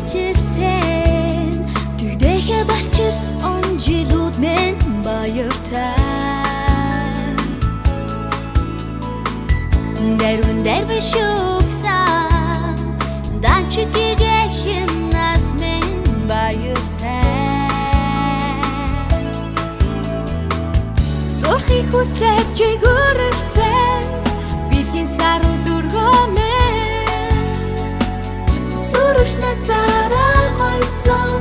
ижирсэн тэгдэхэ бачир он жилүүд мен баяртай дэрвэн дэрвэ шуксан данчигигэхэн нас мен баяртай сорхи хүслэр чигүрсэн бэлгийн саруу дүргөмэн сурагчнаа сараа гойсон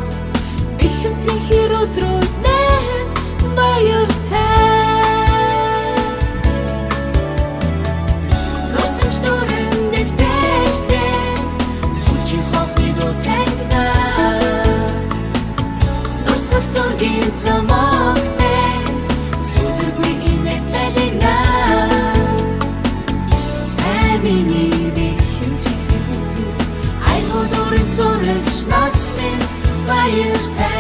ихэн цэнхэр өдрүүд мен баяртай носомч дөрөн дэвтэртэй сүүлчийн хохны дууцагдаа носгол зургийн цамагтай сүдэргүй инэ цалигнаа миний бихэн цэнхэр өдрүүд айгуудурын сурагч нас мен баяртай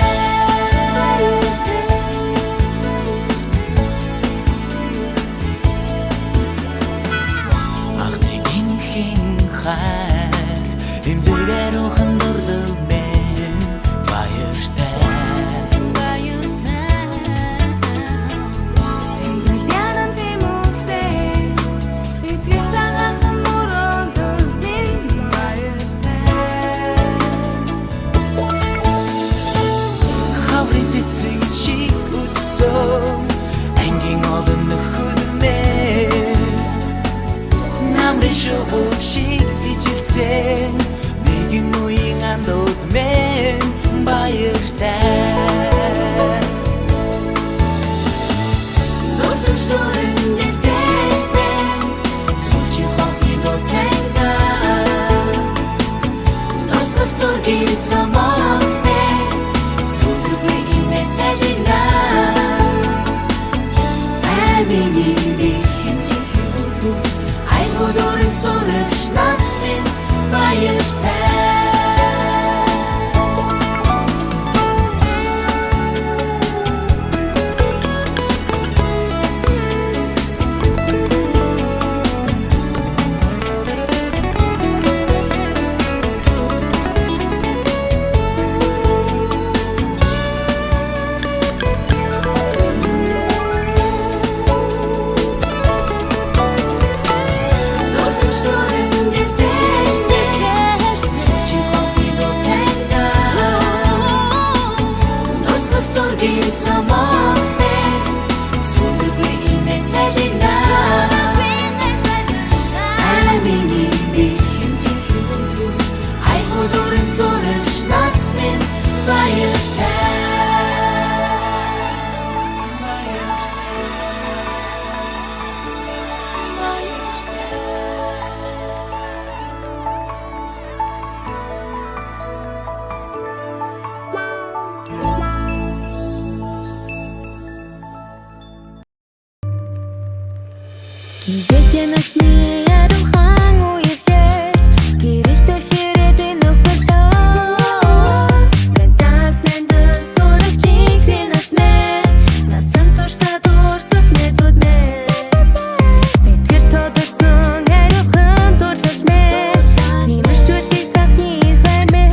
хайр эмзэргээр ухан дурлал мен баяртай эмдэлянан тимүсээ итгэл цагаахан мөрөндөл мен баяртай хаврын цэцэг шиг өссөн ангийн олон нөхөр мен намрын шувууг шиг ижилцэн нэгэн үеийн андууд мен баяртай носомч дөрөн дэвтэртэй сүүлчийн хохны дууцагдаа носгол зургийн цамагтай сүдэргүй инэ цалигнаа миний бихэн цэнхэр өдрүүд айгуудурын сурагч нас мен баяртай Илээтэй насны ярамхан үеэр гэрэлтэй хэрэдэн нөхөрлөө Бэнтас нэндэн сурагч ихрэн нас мэн насан туршдаа дурсах нэзүүд мэн Сэтгэл тодорсон хариухан дурлал мэн Нэмэрчүүлдэг хахны хайр мэн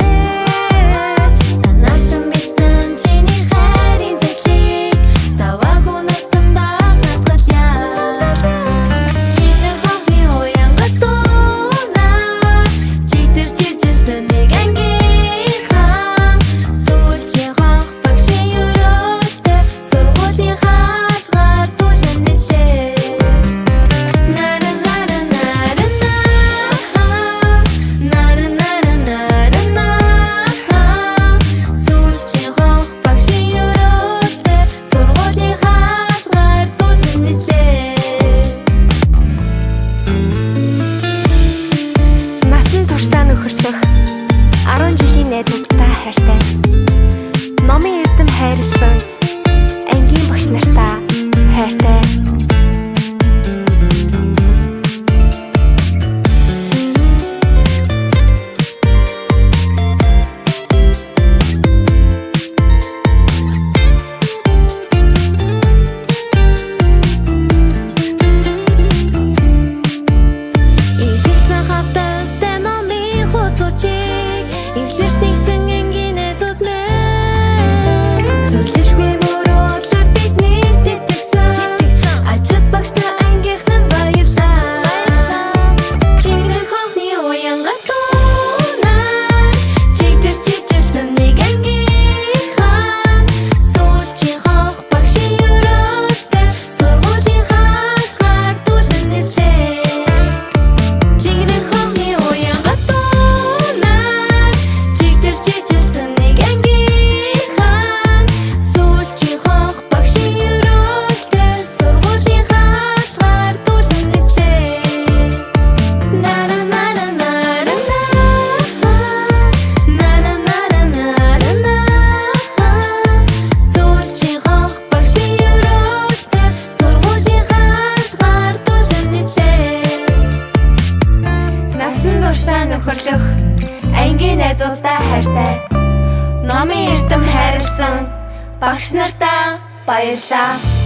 Санаашин битсэн чиний хайрын зэтлийг Саваагүй насан дахатгалъя нөхөрлөх 10 жилийн найзуудтай хайртай номын эрдэм хайрлсан ангийн багш нартай хайртай Эвлэрсэн Насан туршаа нөхөрлөх ангийн найзуудтай хайртай номын эрдэм хайрлсан багш нартаа баярлаа.